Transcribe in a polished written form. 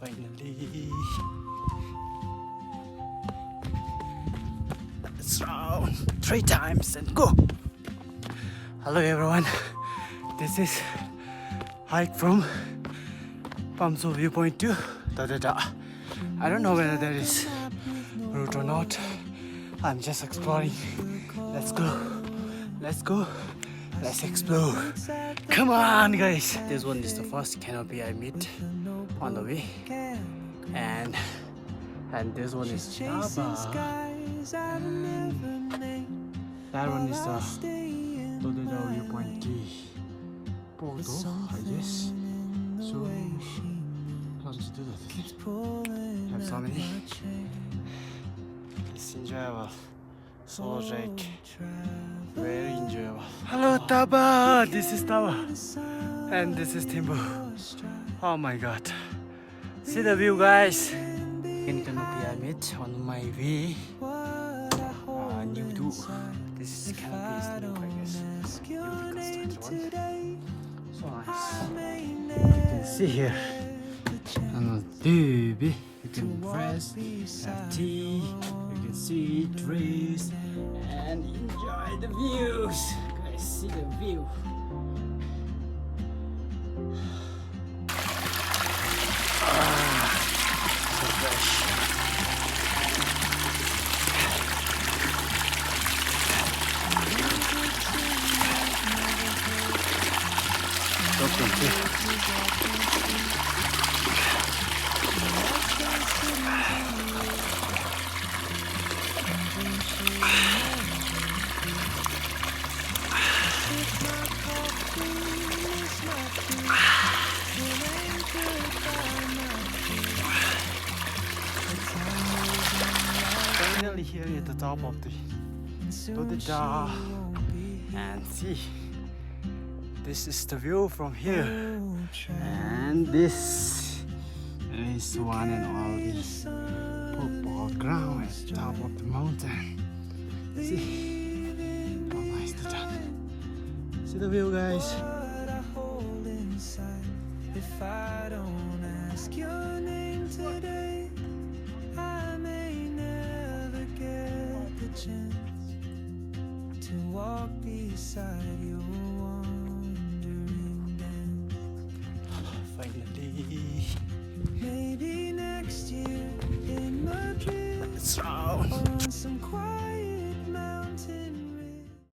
Finally, let's round 3 times and go. Hello everyone, this is hike from Pamso viewpoint to Dadada. I don't know whether there is route or not. I'm just exploring. Let's go, let's explore. Come on guys. This one is the first canopy I meet on the way, and this one is Taba, and that one is the Dadada viewpoint Porto, I guess. So let's do that. Have so many. It's enjoyable. Solo trek. Very enjoyable. Hello Taba! This is Taba. And this is Timbo. Oh my god. See the view guys. In canopy I met on my way. New too. This canopy is new I guess. Newly constructed one. So nice. You can see here. Baby, you can rest, have tea, you can see trees and enjoy the views. Guys, see the view. So fresh. Finally here at the top of the Dadada, and see, this is the view from here, and this is one and only football ground at the top of the mountain. See how nicely done. See the view guys. If I don't ask your name today, I may never get the chance to walk beside your wandering dance. Finally, maybe next year in Madrid, let's round on some quiet